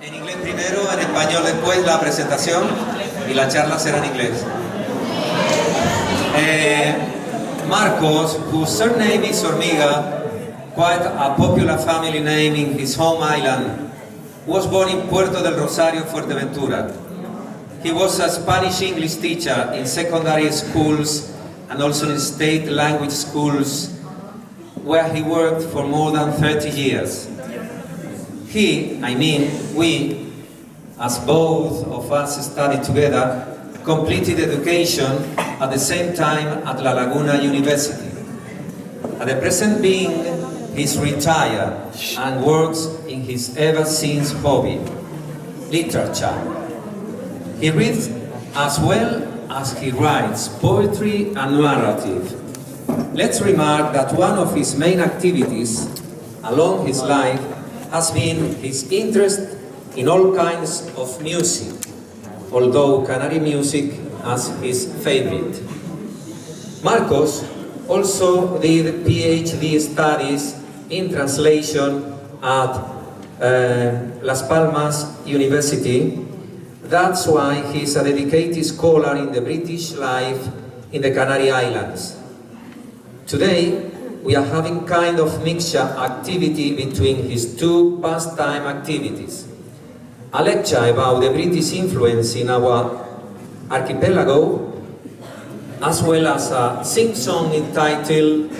En inglés primero, en español después la presentación y la charla será en inglés. Marcos, whose surname is Hormiga, quite a popular family name in his home island, was born in Puerto del Rosario, Fuerteventura. He was a Spanish-English teacher in secondary schools and also in state language schools, where he worked for more than 30 years. We, as both of us studied together, completed education at the same time at La Laguna University. At the present being, he's retired and works in his ever-since hobby, literature. He reads as well as he writes poetry and narrative. Let's remark that one of his main activities along his life has been his interest in all kinds of music, although Canary music as his favorite. Marcos also did PhD studies in translation at Las Palmas University. That's why he's a dedicated scholar in the British life in the Canary Islands. Today, we are having kind of mixture activity between his two pastime activities. A lecture about the British influence in our archipelago, as well as a sing-song entitled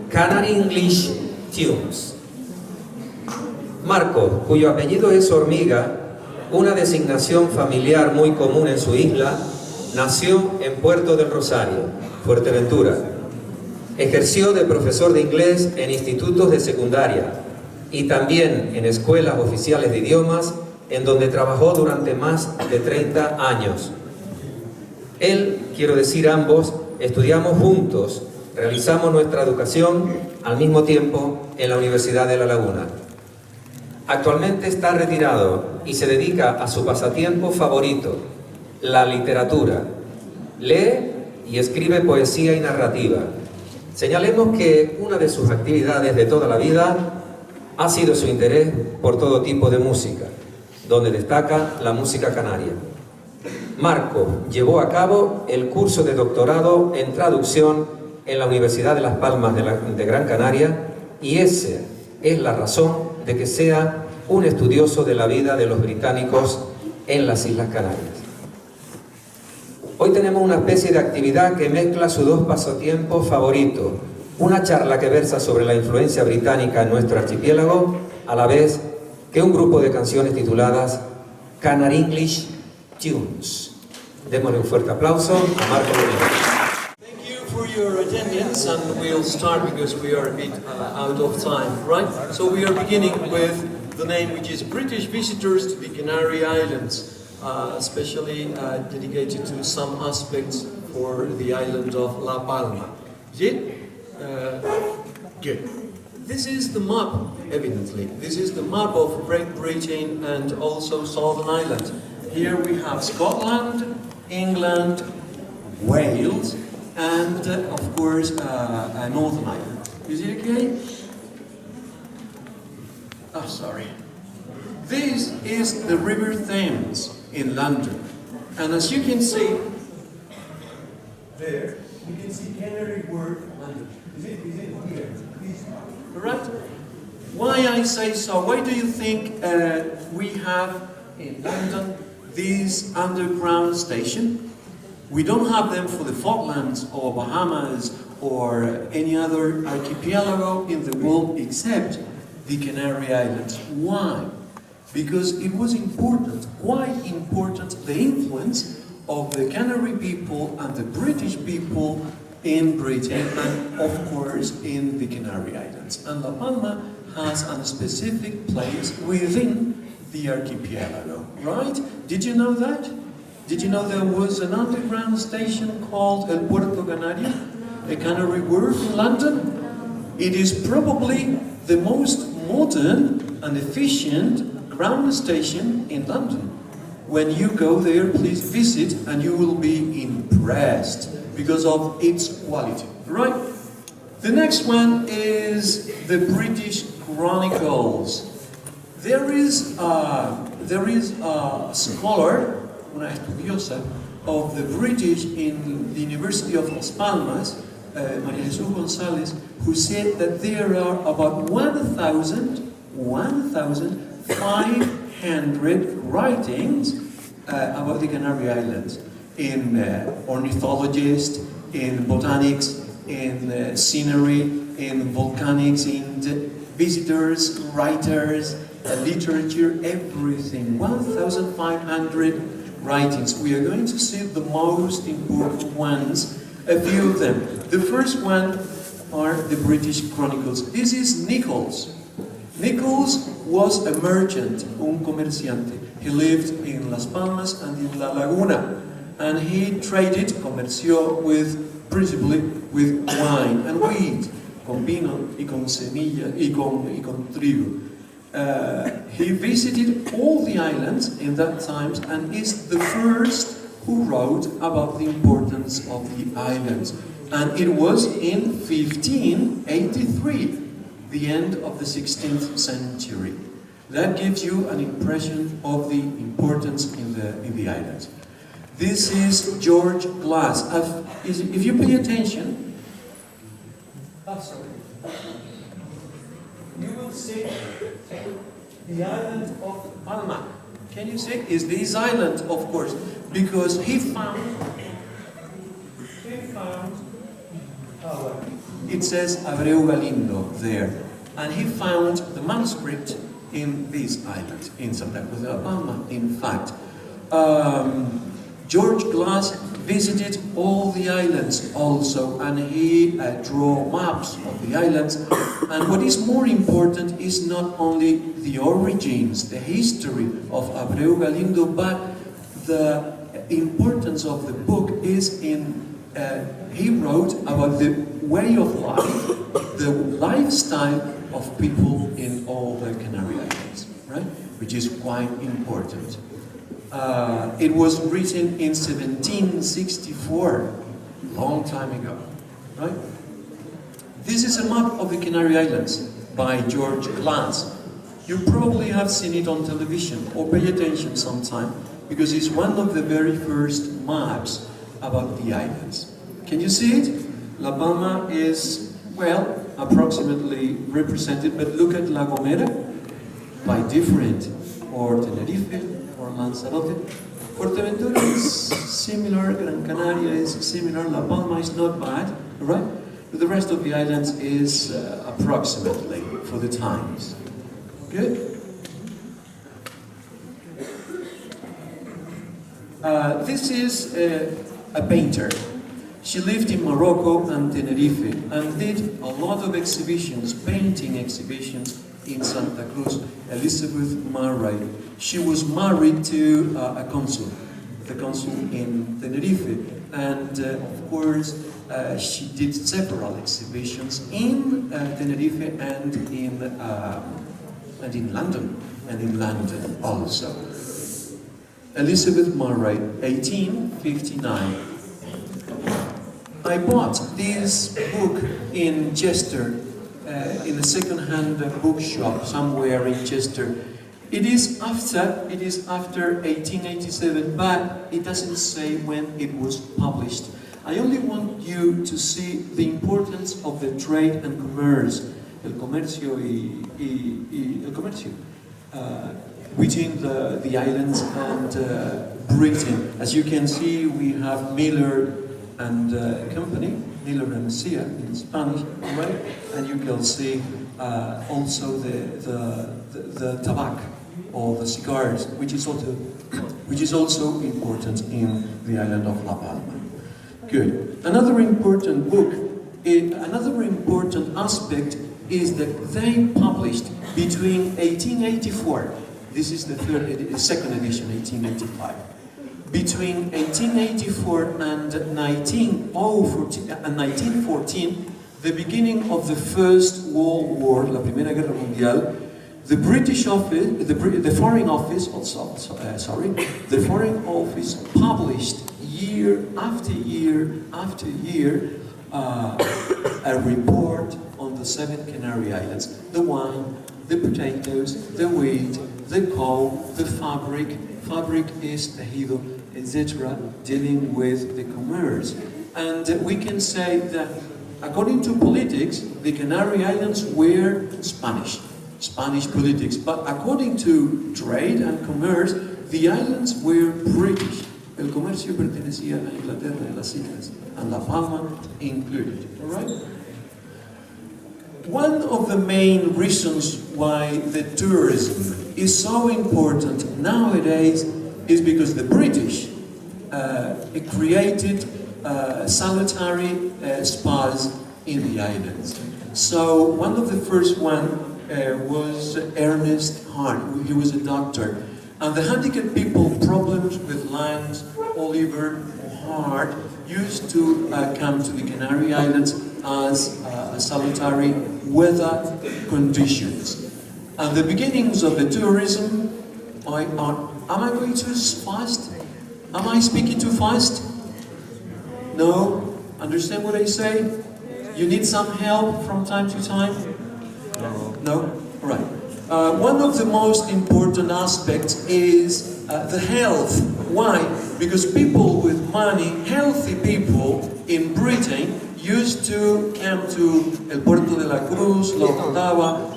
Canary English Tunes. Marco, cuyo apellido es Hormiga, una designación familiar muy común en su isla, nació en Puerto del Rosario, Fuerteventura. Ejerció de profesor de inglés en institutos de secundaria y también en escuelas oficiales de idiomas, en donde trabajó durante más de 30 años. Él, quiero decir ambos, estudiamos juntos, realizamos nuestra educación al mismo tiempo en la Universidad de La Laguna. Actualmente está retirado y se dedica a su pasatiempo favorito, la literatura. Lee y escribe poesía y narrativa. Señalemos que una de sus actividades de toda la vida ha sido su interés por todo tipo de música, donde destaca la música canaria. Marco llevó a cabo el curso de doctorado en traducción en la Universidad de Las Palmas de Gran Canaria, y esa es la razón de que sea un estudioso de la vida de los británicos en las Islas Canarias. Hoy tenemos una especie de actividad que mezcla sus dos pasatiempos favoritos, una charla que versa sobre la influencia británica en nuestro archipiélago, a la vez que un grupo de canciones tituladas Canary English Tunes. Démosle un fuerte aplauso a Marco Rodríguez. Thank you for your attendance, and we'll start because we are a bit out of time, right? So we are beginning with the name, which is British Visitors to the Canary Islands. Especially dedicated to some aspects for the island of La Palma. Is it? Good. This is the map, evidently. This is the map of Great Britain and also Southern Ireland. Here we have Scotland, England, Wales, and of course Northern Ireland. Is it okay? Oh, sorry. This is the River Thames in London, and as you can see there, you can see Canary word London. Is it here? Right? Why I say so? Why do you think we have in London this underground station? We don't have them for the Falklands or Bahamas or any other archipelago in the world except the Canary Islands. Why? Because it was important, quite important, the influence of the Canary people and the British people in Britain and of course in the Canary Islands. And La Palma has a specific place within the archipelago, right? Did you know that? Did you know there was an underground station called El Puerto Canario, a Canary wharf in London? It is probably the most modern and efficient ground station in London. When you go there, please visit and you will be impressed because of its quality, right? The next one is the British Chronicles. There is there is a scholar, una estudiosa, of the British in the University of Las Palmas, María Jesús González, who said that there are about 1,500 writings about the Canary Islands in ornithologists, in botanics, in scenery, in volcanics, in visitors, writers, literature, everything. 1,500 writings. We are going to see the most important ones, a few of them. The first one are the British Chronicles. This is Nichols. Nichols was a merchant, un comerciante. He lived in Las Palmas and in La Laguna, and he traded, comerció, principally with wine and wheat, con vino y con semilla y con trigo. He visited all the islands in that time and is the first who wrote about the importance of the islands. And it was in 1583, the end of the 16th century. That gives you an impression of the importance in the islands. This is George Glass. If you pay attention, you will see the island of Palma. Can you see? Is this island, of course, because he found it says Abreu Galindo there, and he found the manuscript in this island, in Santa Cruz de la Palma, in fact. George Glass visited all the islands also, and he drew maps of the islands. And what is more important is not only the origins, the history of Abreu Galindo, but the importance of the book is in he wrote about the way of life, the lifestyle of people in all the Canary Islands, right? Which is quite important. It was written in 1764, long time ago, right? This is a map of the Canary Islands by George Glass. You probably have seen it on television, or pay attention sometime, because it's one of the very first maps about the islands. Can you see it? La Palma is, well, approximately represented, but look at La Gomera, by different, or Tenerife, or Lanzarote. Fuerteventura is similar, Gran Canaria is similar, La Palma is not bad, right? But the rest of the islands is approximately for the times. Good? This is a painter. She lived in Morocco and Tenerife and did a lot of exhibitions, painting exhibitions in Santa Cruz. Elizabeth Murray. She was married to a consul, the consul in Tenerife, and of course she did several exhibitions in Tenerife and in London also. Elizabeth Murray, 1859. I bought this book in Chester, in a second-hand bookshop somewhere in Chester. It is after 1887, but it doesn't say when it was published. I only want you to see the importance of the trade and commerce, el comercio el comercio, between the islands and Britain. As you can see, we have Miller and Company, Miller and Cia in Spanish, right? And you can see also the tobacco or the cigars, which is also important in the island of La Palma. Good. Another important aspect is that they published between 1884. This is the second edition, 1885. Between 1884 and 1914, the beginning of the First World War, la Primera Guerra Mundial, the British office, the Foreign Office, the Foreign Office published year after year after year a report on the 7 Canary Islands: the wine, the potatoes, the wheat, the coal, the fabric is tejido, etc., dealing with the commerce. And we can say that according to politics, the Canary Islands were Spanish politics, but according to trade and commerce, the islands were British. El comercio pertenecía a Inglaterra y las islas, and La Palma included, all right? One of the main reasons why the tourism is so important nowadays is because the British created salutary spas in the islands. So one of the first was Ernest Hart. He was a doctor. And the handicapped people, problems with lungs, or liver, or heart, used to come to the Canary Islands as salutary weather conditions. And the beginnings of the tourism am I going too fast? Am I speaking too fast? No? Understand what I say? You need some help from time to time? No? All right. One of the most important aspects is the health. Why? Because people with money, healthy people in Britain, used to come to El Puerto de la Cruz, La Orotava,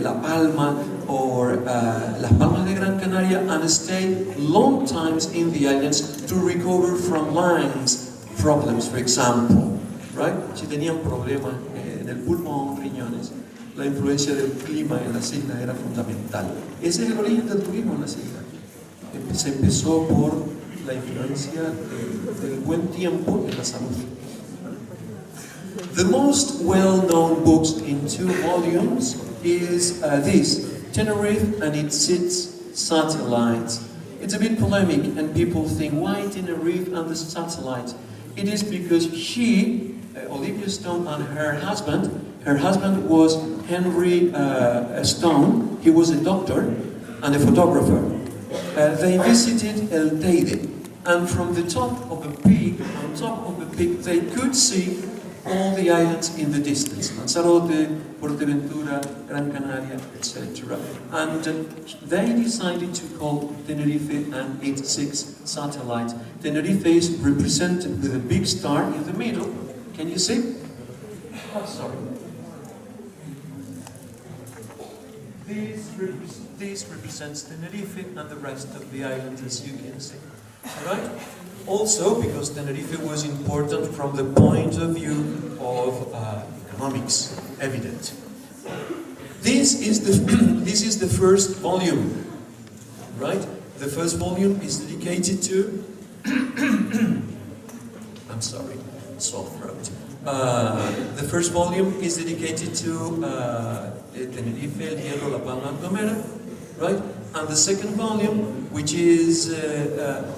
La Palma, or Las Palmas de Gran Canaria, and stay long times in the islands to recover from lungs problems, for example. Right? Si tenían problemas en el pulmón, riñones, la influencia del clima en las islas era fundamental. Ese es el origen del turismo en las islas. Se empezó por la influencia del buen tiempo en la salud. The most well-known books in 2 volumes is this, Tenerife and its 6 satellites. It's a bit polemic, and people think, why Tenerife and the satellites? It is because she, Olivia Stone, and her husband was Henry Stone. He was a doctor and a photographer. They visited El Teide, and from the top of the peak, they could see all the islands in the distance, Lanzarote, Fuerteventura, Gran Canaria, etc. And they decided to call Tenerife and its 6 satellites. Tenerife is represented with a big star in the middle. Can you see? Oh, sorry. This represents Tenerife and the rest of the islands, as you can see. All right? Also, because Tenerife was important from the point of view of economics, evident. This is the first volume, right? The first volume is dedicated to. I'm sorry, sore throat. The first volume is dedicated to Tenerife, El Hierro, La Palma, Gomera, right? And the second volume, which is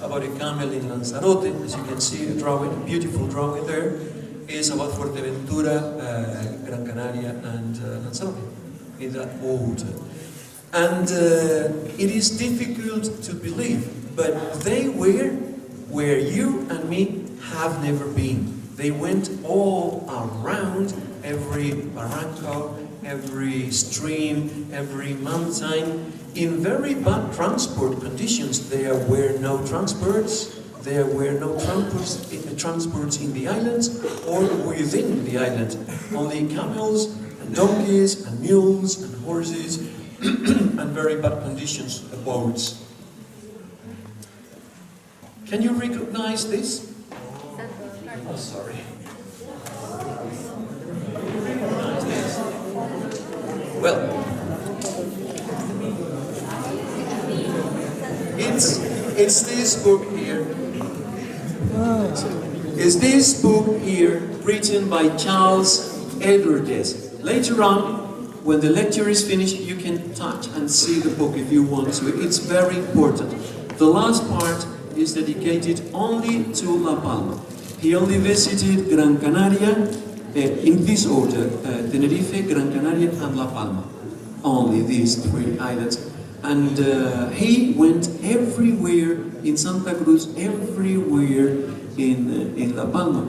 about a camel in Lanzarote, as you can see, a drawing, a beautiful drawing there, is about Fuerteventura, Gran Canaria, and Lanzarote, in that order. And it is difficult to believe, but they were where you and me have never been. They went all around every barranco, every stream, every mountain, in very bad transport conditions. There were no transports. There were no transports in the islands or within the island. Only camels and donkeys and mules and horses and very bad conditions of boats. Can you recognize this? Oh, sorry. Can you recognize this? Well, it's this book here. It's this book here, written by Charles Edwards. Later on, when the lecture is finished, you can touch and see the book if you want to. It's very important. The last part is dedicated only to La Palma. He only visited Gran Canaria in this order, Tenerife, Gran Canaria, and La Palma. Only these 3 islands. And he went everywhere in Santa Cruz, everywhere in La Palma.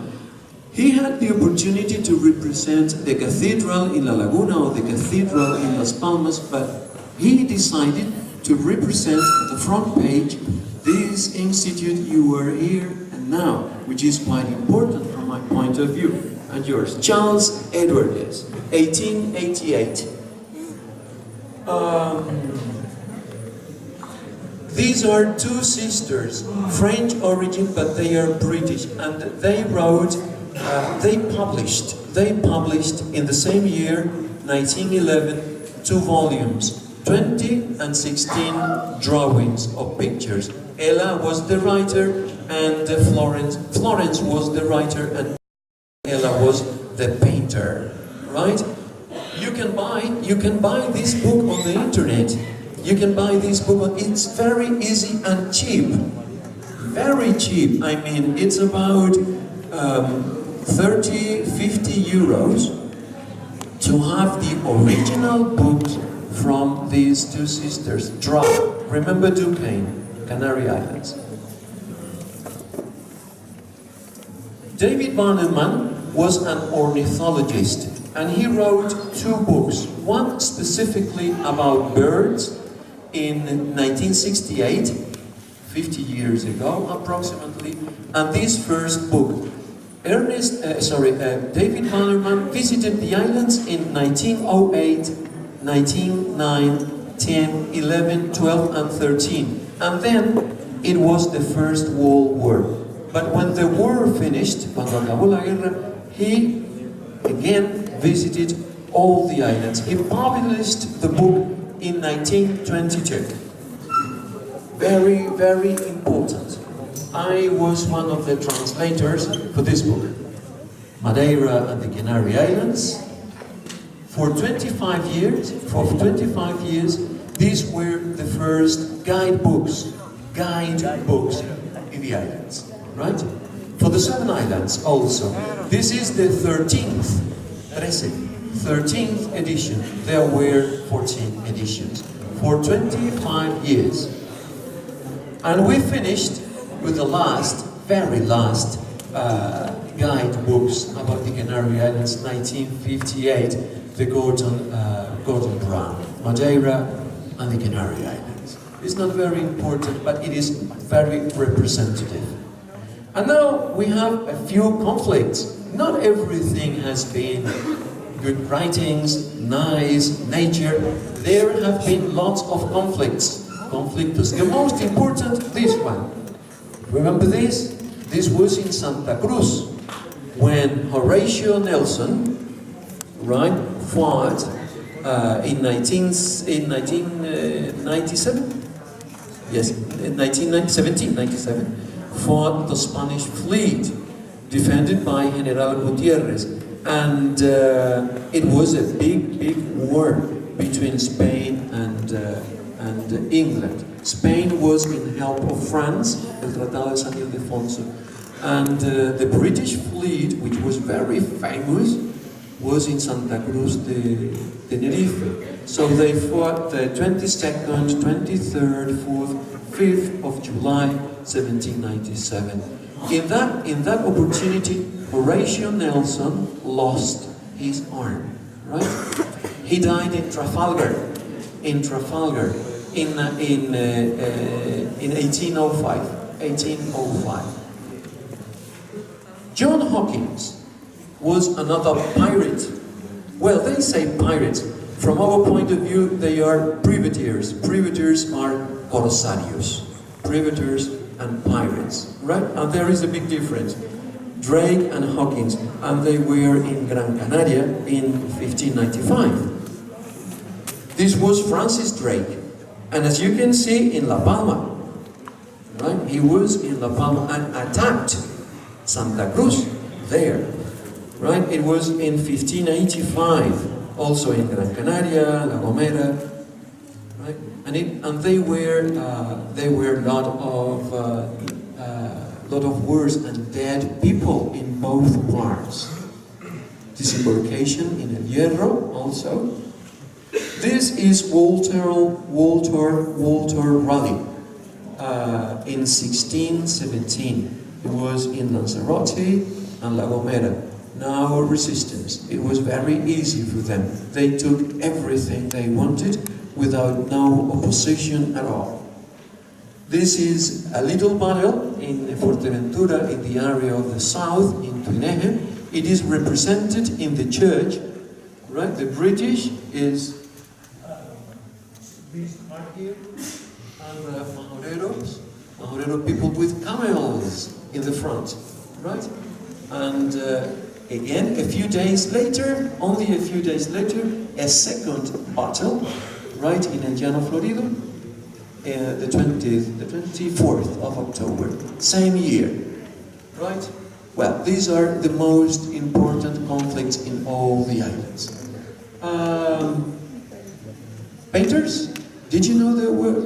He had the opportunity to represent the cathedral in La Laguna or the cathedral in Las Palmas, but he decided to represent the front page this institute you were here and now, which is quite important from my point of view, and yours. Charles Edwards, 1888. These are two sisters, French origin, but they are British, and they wrote, they published in the same year, 1911, 2 volumes, 20 and 16 drawings of pictures. Ella was the writer, and Florence was the writer, and Ella was the painter, right? You can buy this book on the internet. You can buy this book. It's very easy and cheap. Very cheap. I mean, it's about 30–50 euros to have the original books from these two sisters. Remember Duquesne, Canary Islands. David Bannerman was an ornithologist, and he wrote 2 books. One specifically about birds in 1968, 50 years ago approximately, and this first book. David Bannerman visited the islands in 1908, 1909, 10, 11, 12 and 13, and then it was the First World War. But when the war finished, cuando acabó la guerra, he again visited all the islands. He published the book in 1922. Very, very important. I was one of the translators for this book. Madeira and the Canary Islands. For 25 years, these were the first guidebooks in the islands, right? For the 7 islands also. This is the 13th edition. There were 14 editions for 25 years. And we finished with the very last guidebooks about the Canary Islands, 1958, the Gordon Brown, Madeira and the Canary Islands. It's not very important, but it is very representative. And now we have a few conflicts. Not everything has been good writings, nice nature. There have been lots of conflicts. Conflictus. The most important, this one. Remember this? This was in Santa Cruz, when Horatio Nelson, right, fought in 1997? Yes, in 1797, fought the Spanish fleet, defended by General Gutierrez. And it was a big war between Spain and England. Spain was in help of France, el Tratado de San Ildefonso, and the British fleet, which was very famous, was in Santa Cruz de Tenerife. So they fought the 22nd, 23rd, 4th, 5th of July, 1797. In that opportunity, Horatio Nelson lost his arm, right? He died in Trafalgar, in 1805. John Hawkins was another pirate. Well, they say pirates. From our point of view, they are privateers. Privateers are corsarios. Privateers and pirates, right? And there is a big difference. Drake and Hawkins, and they were in Gran Canaria in 1595. This was Francis Drake, and as you can see in La Palma, right? He was in La Palma and attacked Santa Cruz there, right? It was in 1585, also in Gran Canaria, La Gomera, right? And they were a lot of wars and dead people in both parts. Disembarkation in El Hierro also. This is Walter Raleigh in 1617. It was in Lanzarote and La Gomera. Now resistance. It was very easy for them. They took everything they wanted without no opposition at all. This is a little battle in Fuerteventura, in the area of the south, in Tuineje. It is represented in the church, right? The British is these are here, and Majorero people with camels in the front, right? And again, a few days later, only a few days later, a second battle, right, in El Llano Florido, the 24th of October, same year, right? Well, these are the most important conflicts in all the islands. Painters? Did you know there were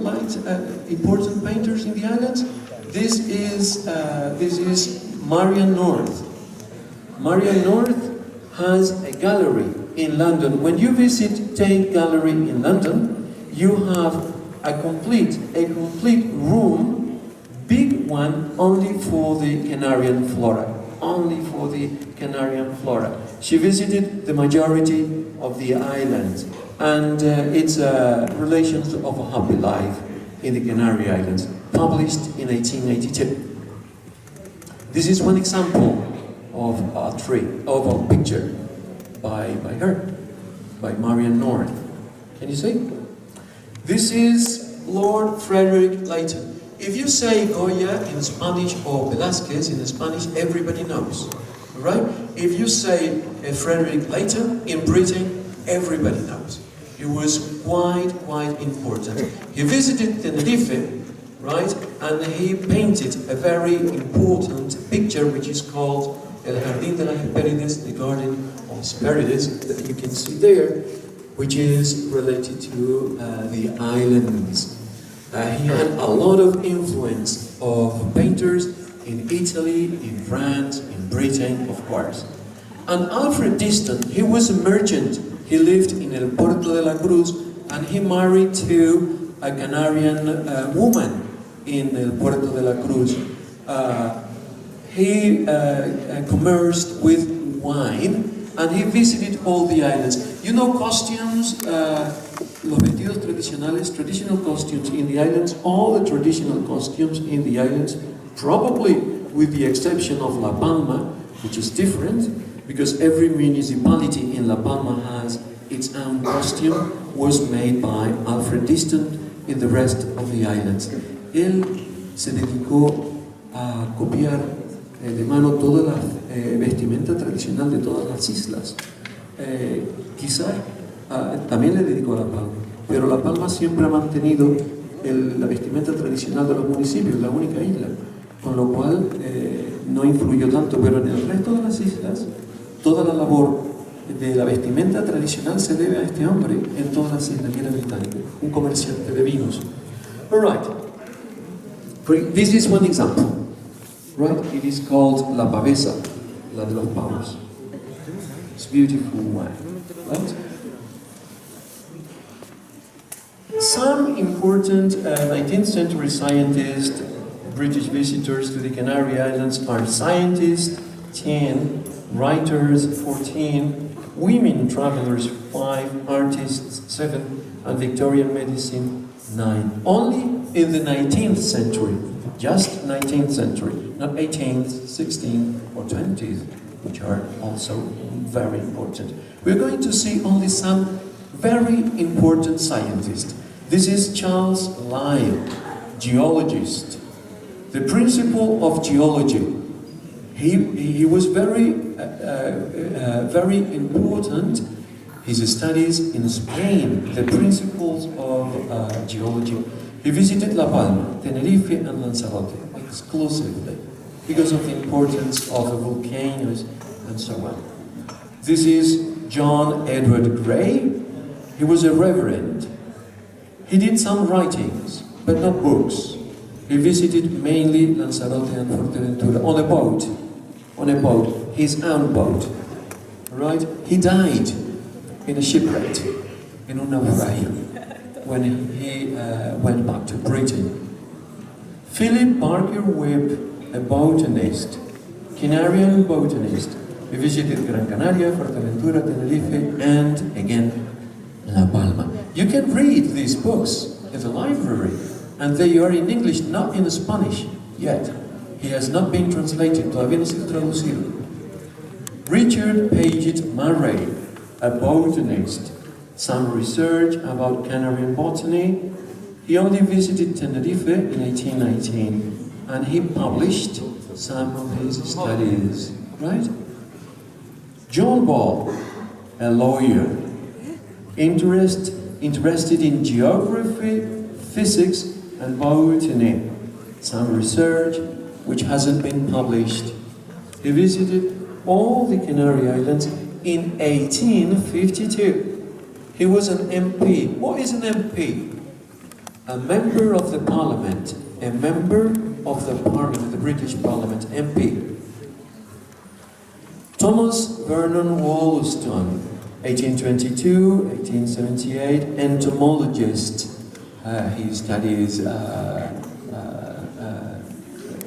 important painters in the islands? This is Marian North. Marian North has a gallery in London. When you visit Tate Gallery in London, you have a complete room, big one, only for the Canarian flora. Only for the Canarian flora. She visited the majority of the islands, and it's Relations of a Happy Life in the Canary Islands, published in 1882. This is one example of a picture by her, by Marian North. Can you see? This is Lord Frederick Leighton. If you say Goya in Spanish or Velázquez in Spanish, everybody knows, right? If you say Frederick Leighton in Britain, everybody knows. It was quite important. He visited Tenerife, right? And he painted a very important picture which is called El Jardín de las Hespérides, the Garden of Hespérides, that you can see there, which is related to the islands. He had a lot of influence of painters in Italy, in France, in Britain, of course. And Alfred Diston, he was a merchant. He lived in El Puerto de la Cruz, and he married to a Canarian woman in El Puerto de la Cruz. He commerced with wine, and he visited all the islands. You know, costumes, los vestidos tradicionales, traditional costumes in the islands, all the traditional costumes in the islands, probably with the exception of La Palma, which is different, because every municipality in La Palma has its own costume, was made by Alfred Diston in the rest of the islands. Él se dedicó a copiar de mano toda la vestimenta tradicional de todas las islas. Quizás también le dedicó a La Palma, pero La Palma siempre ha mantenido la vestimenta tradicional de los municipios, la única isla, con lo cual no influyó tanto, pero en el resto de las islas, toda la labor de la vestimenta tradicional se debe a este hombre en todas las islas que era británico, un comerciante de vinos. All right. This is one example. Right? It is called La Pavesa, la de los pavos. It's beautiful wine. Right? Some important 19th century scientists, British visitors to the Canary Islands are scientists, 10, writers, 14, women travelers, 5, artists, 7, and Victorian medicine, 9. Only in the 19th century, just 19th century, not 18th, 16th, or 20th, which are also very important. We're going to see only some very important scientists. This is Charles Lyell, geologist, the principle of geology. He was very important, his studies in Spain, the principles of geology. He visited La Palma, Tenerife, and Lanzarote exclusively because of the importance of the volcanoes and so on. This is John Edward Gray. He was a reverend. He did some writings, but not books. He visited mainly Lanzarote and Fuerteventura on a boat, his own boat. Right? He died in a shipwreck, in un naufragio, when he went back to Britain. Philip Barker Webb, a botanist, Canarian botanist. He visited Gran Canaria, Fuerteventura, Tenerife, and again La Palma. You can read these books in the library, and they are in English, not in Spanish yet. He has not been translated, todavía no ha sido traducido. Richard Paget Murray, a botanist, some research about Canary botany. He only visited Tenerife in 1819, and he published some of his studies, right? John Ball, a lawyer, interested in geography, physics, and botany, some research which hasn't been published. He visited all the Canary Islands in 1852. He was an MP. What is an MP? A member of the Parliament. A member of the Parliament, the British Parliament, MP. Thomas Vernon Wollaston, 1822, 1878, entomologist. He studies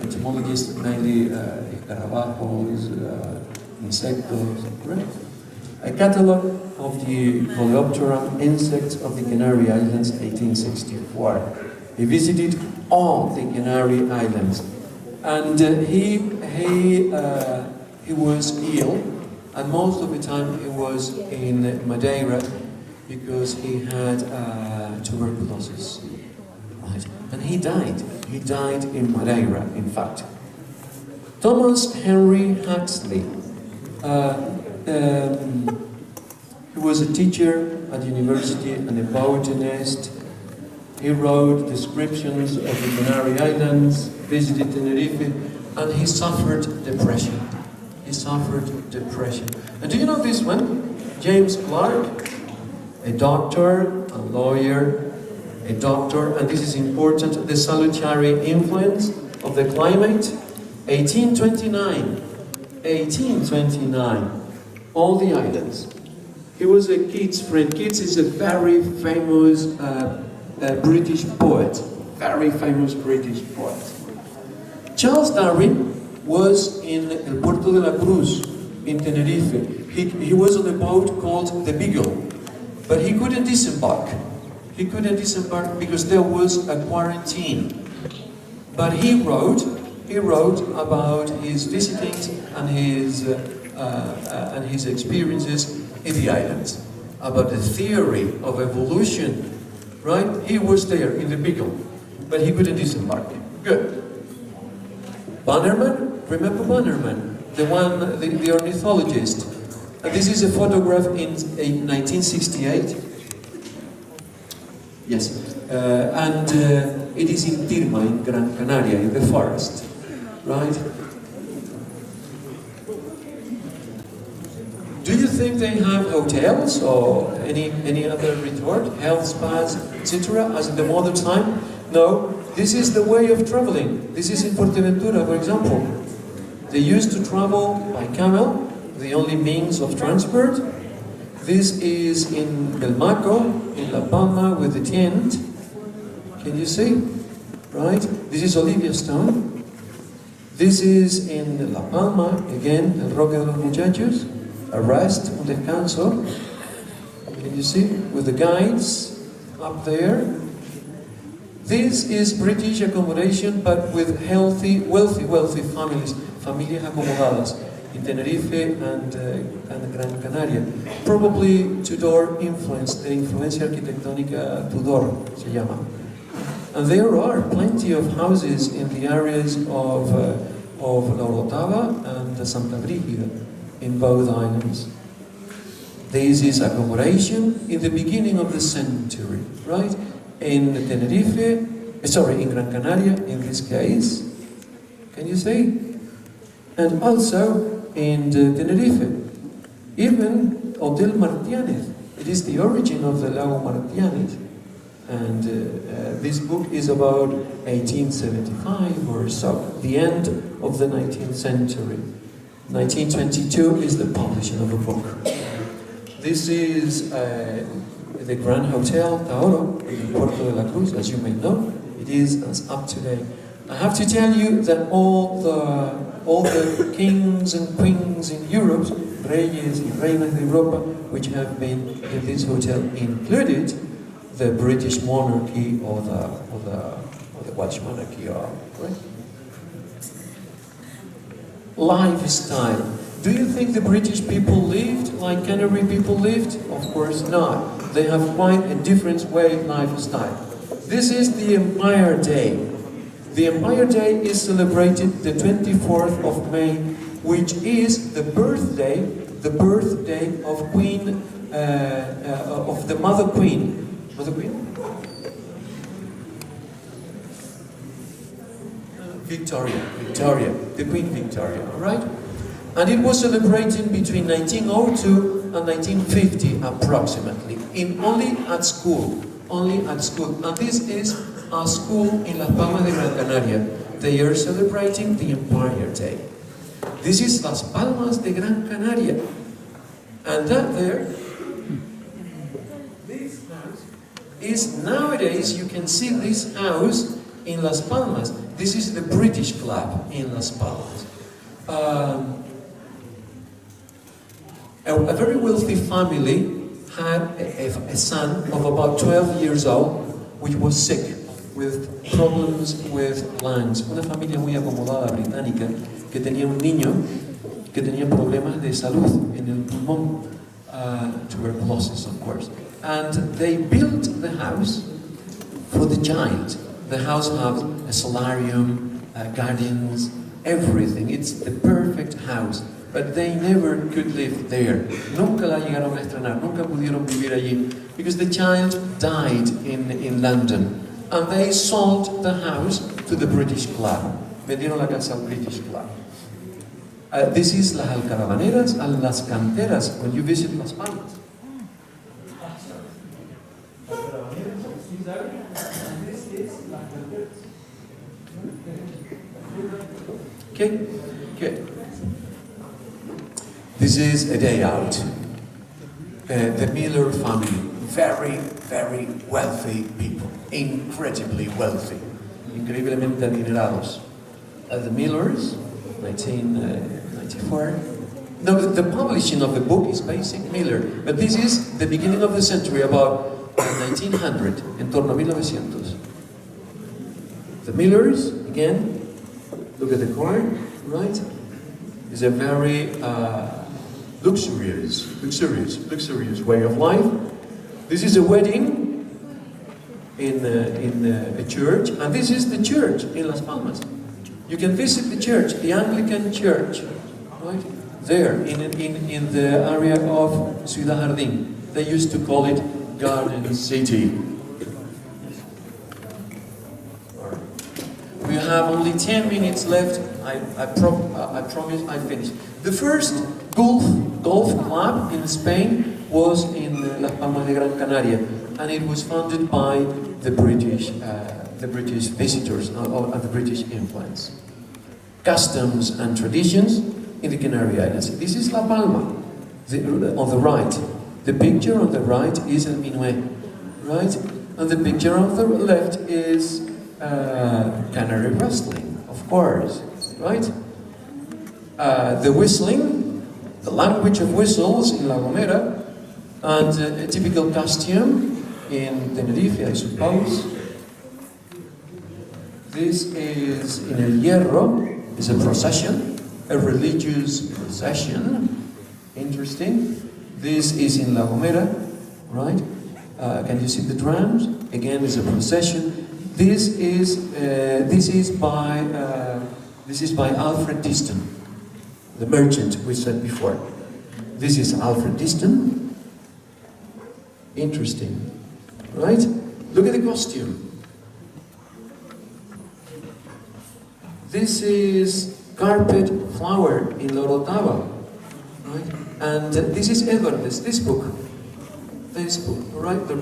entomologists, mainly escarabajos, insectos, right? A catalogue of the Coleoptera insects of the Canary Islands, 1864. He visited all the Canary Islands, and he was ill, and most of the time he was in Madeira because he had tuberculosis, right? And he died. He died in Madeira, in fact. Thomas Henry Huxley. He was a teacher at the university and a botanist. He wrote descriptions of the Canary Islands, visited Tenerife, and he suffered depression. He suffered depression. And do you know this one? James Clark, a doctor, a lawyer, a doctor, and this is important, the salutary influence of the climate, 1829. 1829, all the islands. He was a Keats friend. Keats is a very famous British poet, very famous British poet. Charles Darwin was in El Puerto de la Cruz, in Tenerife. He was on a boat called the Beagle, but he couldn't disembark. He couldn't disembark because there was a quarantine. But he wrote about his visitings and his experiences in the islands, about the theory of evolution, right? He was there in the Beagle, but he couldn't disembark. Good. Bannerman, remember Bannerman, the ornithologist. And this is a photograph in 1968. Yes, and it is in Tirma, in Gran Canaria, in the forest, right? Do you think they have hotels or any other resort, health spas, etc., as in the modern time? No, this is the way of traveling. This is in Fuerteventura, for example. They used to travel by camel, the only means of transport. This is in Belmaco, in La Palma, with the tent. Can you see? Right? This is Olivia Stone. This is in La Palma, again, El Roque de los Muchachos. A rest, un descanso. Can you see? With the guides up there. This is British accommodation, but with healthy, wealthy families. Familias acomodadas. In Tenerife and Gran Canaria. Probably Tudor influence, the influencia arquitectónica Tudor se llama. And there are plenty of houses in the areas of La Orotava and Santa Brígida in both islands. This is accommodation in the beginning of the century, right? In Tenerife, in Gran Canaria in this case. Can you see? And also in Tenerife, even Hotel Martianez. It is the origin of the Lago Martianez. And this book is about 1875 or so, the end of the 19th century. 1922 is the publishing of a book. This is the Grand Hotel Taoro in Puerto de la Cruz, as you may know. It is as up to date. I have to tell you that all the kings and queens in Europe, reyes y reinas de Europa, which have been in this hotel included, the British monarchy or the Welsh monarchy are, right? Lifestyle. Do you think the British people lived like Canary people lived? Of course not. They have quite a different way of lifestyle. This is the Empire Day. The Empire Day is celebrated the 24th of May, which is the birthday of Queen, of the Mother Queen. Mother Queen? Victoria, the Queen Victoria, all right? And it was celebrated between 1902 and 1950 approximately, only at school. And this is a school in Las Palmas de Gran Canaria. They are celebrating the Empire Day. This is Las Palmas de Gran Canaria. And that there, this house is nowadays, you can see this house in Las Palmas. This is the British Club in Las Palmas. A very wealthy family had a son of about 12 years old, which was sick, with problems with lungs. Una familia muy acomodada británica que tenía un niño que tenía problemas de salud en el pulmón, tuberculosis, of course. And they built the house for the child. The house has a solarium, gardens, everything. It's the perfect house. But they never could live there. Nunca la llegaron a estrenar, nunca pudieron vivir allí, because the child died in London. And they sold the house to the British Club. Vendieron la casa al British Club. This is Las Alcaravaneras and Las Canteras when you visit Las Palmas. Okay. This is a day out. The Miller family, very, very wealthy people, incredibly wealthy, increíblemente adinerados. The Millers, 1994. No, the publishing of the book is basic Miller, but this is the beginning of the century, about 1900, en torno a 1900. The Millers, again, look at the car, right? Is a very luxurious way of life. This is a wedding in a church, and this is the church in Las Palmas. You can visit the church, the Anglican church, right there in the area of Ciudad Jardín. They used to call it Garden City. We have only 10 minutes left. I promise I finish. The first golf club in Spain was in Las Palmas de Gran Canaria, and it was founded by the British visitors and the British influence. Customs and traditions in the Canary Islands. This is La Palma, on the right. The picture on the right is El Minuet, right? And the picture on the left is Canary wrestling, of course, right? The whistling, the language of whistles in La Gomera, and a typical costume in Tenerife, I suppose. This is in El Hierro, is a procession, a religious procession. Interesting. This is in La Gomera, right? Can you see the drums? Again, is a procession. This is by Alfred Diston, the merchant we said before. This is Alfred Diston. Interesting, right? Look at the costume. This is carpet flower in La Orotava, right? And this is Edwardes, this book, right? The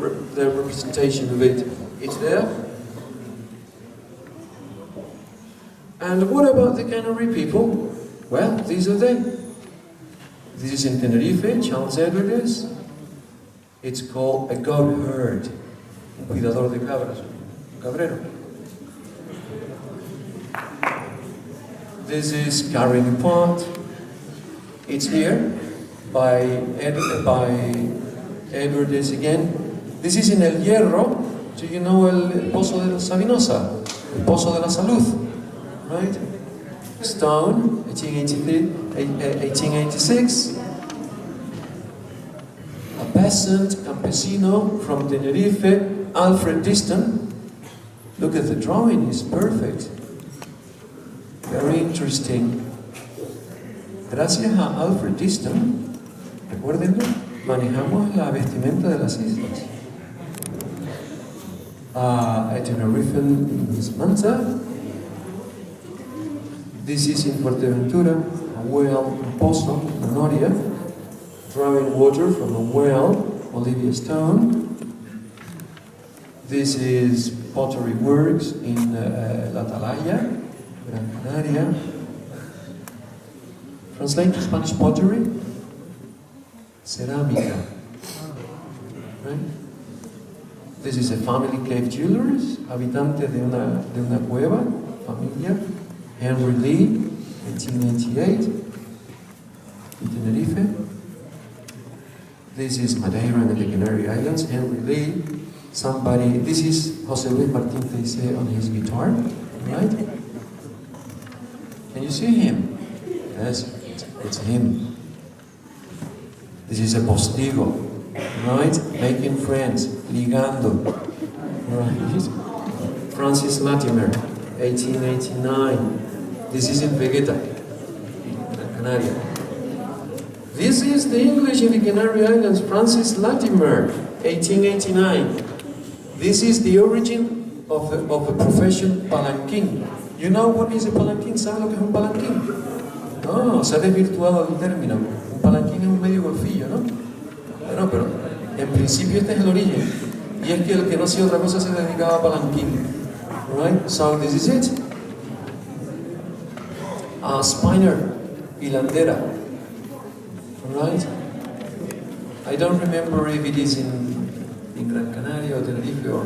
representation of it is there. And what about the Canary people? Well, these are them. This is in Tenerife, Charles Edwardes. It's called a goat herd, un cuidador de cabras, un cabrero. This is carrying a pot. It's here by Edwardes again. This is in El Hierro. Do you know el Pozo de Sabinosa? El Pozo de la Salud, right? Stone, 1886. A peasant, campesino from Tenerife, Alfred Diston. Look at the drawing, it's perfect. Very interesting. Gracias a Alfred Diston, recuérdenlo, manejamos la vestimenta de las islas. A Tenerife is Manta. This is in Fuerteventura, a well, a pozo, Noria, drawing water from a well, Olivia Stone. This is pottery works in La Atalaya, Gran Canaria. Translate to Spanish pottery, cerámica. Right? This is a family cave jewelers, habitante de una cueva, familia, Henry Lee, 1888, in Tenerife. This is Madeira and the Canary Islands, Henry Lee, somebody, this is José Luis Martín Teisé on his guitar, right? Can you see him? Yes, it's him. This is a postigo, right? Making friends, ligando, right? Francis Latimer, 1889. This is in Vegeta, Gran Canaria. This is the English in the Canary Islands, Francis Latimer, 1889. This is the origin of the profession palanquín. You know what is a palanquín? ¿Saben lo que es un palanquín? No, se ha desvirtuado el término. Un palanquín es un medio golfillo, ¿no? Bueno, pero en principio este es el origen. Y es que el que no hacía otra cosa se dedicaba a palanquín. Right? So this is it. Spiner, hilandera. Right? I don't remember if it is in Gran Canaria or Tenerife or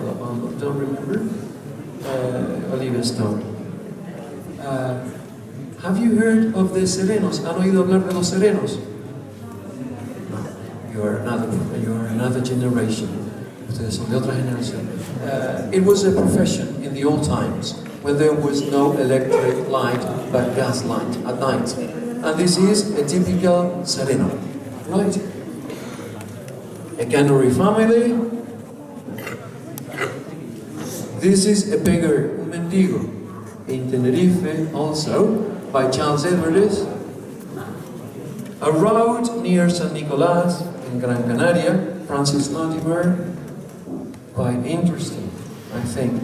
don't remember. Olivia Stone. Have you heard of the serenos? ¿Han oído hablar de los serenos? No. You are another generation. Ustedes son de otra generación. It was a profession in the old times when there was no electric light but gas light at night. And this is a typical sereno, right? A canary family. This is a beggar, un mendigo, in Tenerife also, by Charles Edwards. A road near San Nicolás, in Gran Canaria, Francis Latimer. Quite interesting, I think.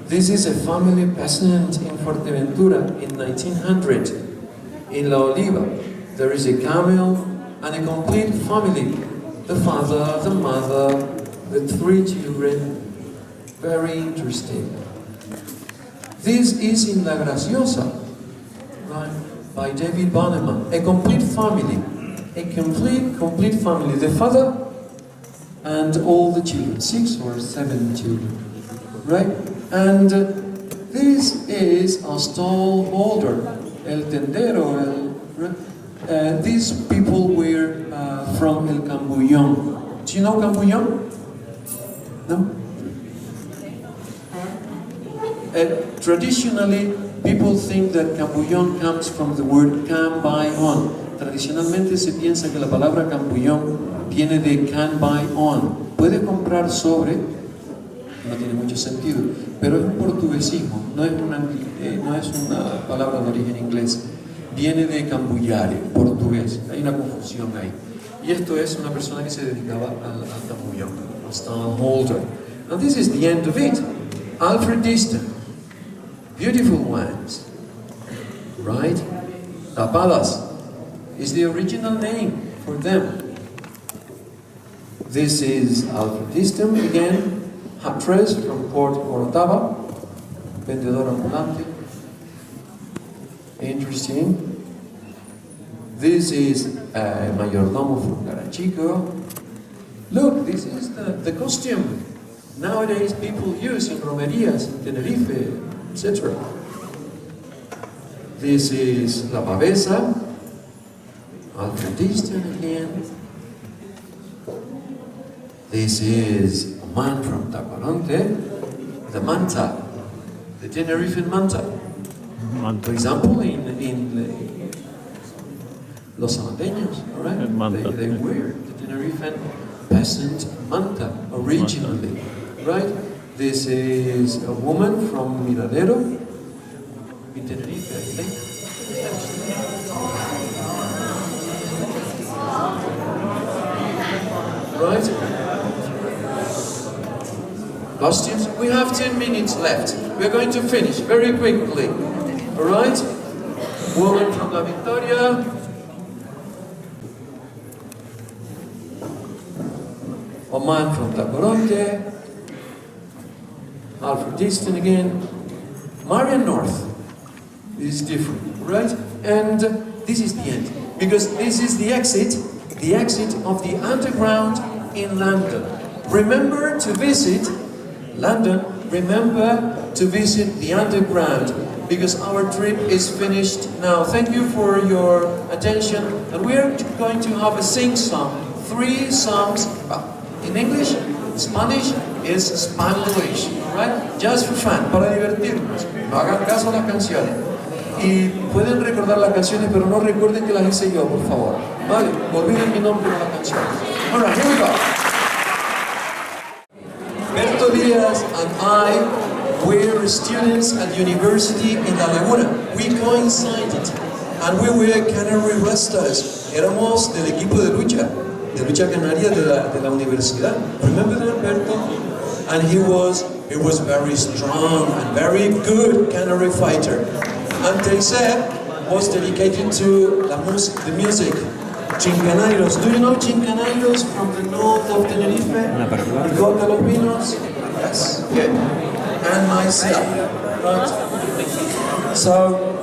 This is a family peasant in Fuerteventura in 1900. In La Oliva, there is a camel and a complete family. The father, the mother, the 3 children. Very interesting. This is in La Graciosa, right, by David Banneman. A complete family. A complete family. The father and all the children. 6 or 7 children. Right? And this is a stall holder. El tendero. These people were from El Cambullón. Do you know Cambullón? No? Traditionally, people think that cambullón comes from the word can buy on. Tradicionalmente se piensa que la palabra cambullón viene de can buy on. Puede comprar sobre, no tiene mucho sentido, pero es un portuguesismo, no es una palabra de origen inglés. Viene de cambullare, portugués. Hay una confusión ahí. Y esto es una persona que se dedicaba al cambullón, al stallholder. And this is the end of it. Alfred Diston. Beautiful ones, right? Tapadas is the original name for them. This is Alfred Diston again, Hatres from Port Orotava, vendedor ambulante. Interesting. This is a mayordomo from Carachico. Look, this is the costume nowadays people use in romerías in Tenerife, etc. This is La Pavesa, Alfred Diston again. This is man from Tacoronte, the manta, the Tenerife manta. For example, in Los Salvadoreños, all right? They wear the Tenerife peasant manta originally, right? This is a woman from Miradero in Tenerife, I think. Right? Costumes? We have 10 minutes left. We're going to finish very quickly. Alright? Woman from La Victoria. A man from Tacoronte. Alfred Easton again. Marian North. This is different, right? And this is the end. Because this is the exit of the underground in London. Remember to visit London, remember to visit the underground, because our trip is finished now. Thank you for your attention, and we are going to have a sing-song, 3 songs, in English, Spanish is Spanglish, right? Just for fun, para divertirnos. No hagan caso a las canciones. Y pueden recordar las canciones, pero no recuerden que las hice yo, por favor. Vale, olviden mi nombre de las canciones. Alright, here we go. Berto Díaz and I were students at university in La Laguna. We coincided, and we were Canary Restas. Éramos del equipo de lucha canaria de la universidad. Remember that, Berto? And he was very strong and very good Canary fighter. And Teresa was dedicated to the music. Chincanarios. Do you know Chincanarios from the north of Tenerife? Ricotta Los Pinos? Yes. Good. And myself. Right? So,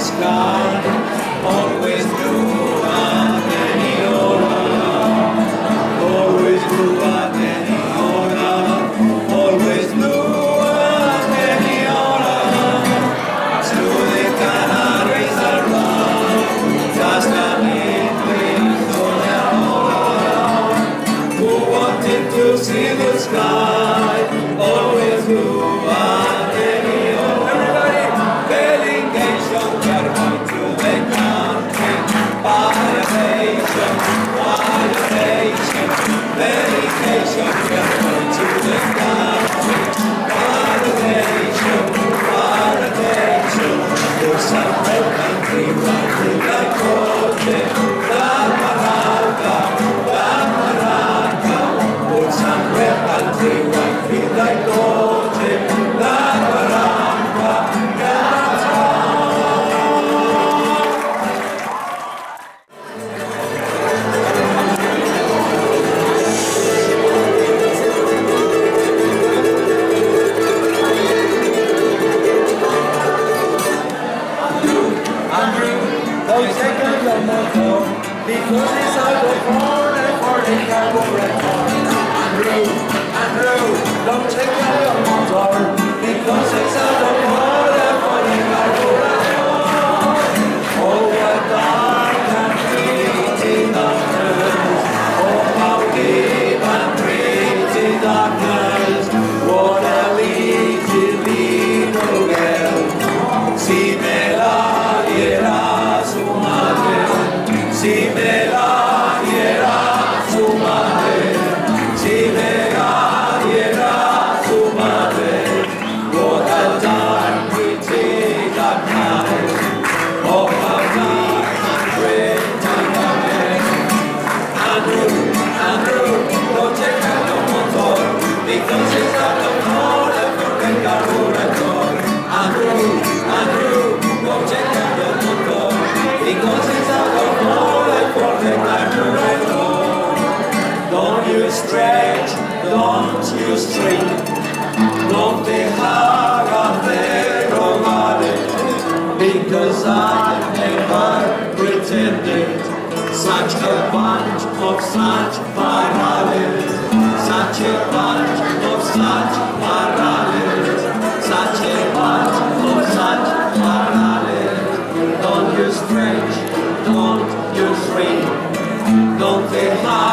sky, always blue at any hora, always blue at any hora, always blue at any hora. To the Canaries around, just an inkling on their hora, who wanted to see the sky, always blue at any hora. Everybody, delegation, we are going to the country. Violation, violation, delegation, we are going to the country. Violation, violation, there's some red country, country like Cote, La Maraca, there's some red country, country like Cote, La Maraca, Don't take out your motor, because it's out of order for the carburetor. Andrew, don't take out your motor, because it's out of order for the carburetor. Oh, what dark and pretty darkness, oh, how deep and pretty darkness, what a little girl, si me la diera su madre, si me la diera su madre, si me la diera su madre, what a dark pretty darkness, oh how dark and pretty darkness. Andrew, don't take out your motor, because it's out of order for the carburetor. Andrew, don't take out your motor, because it's out of order for the carburetor. Don't you stretch, don't you strain, don't dejar hacerlo vale, because I never pretended such a bunch of such parallels, such a bunch of such parallels, such a bunch of such parallels. Don't you stretch, don't you shrink, don't dejar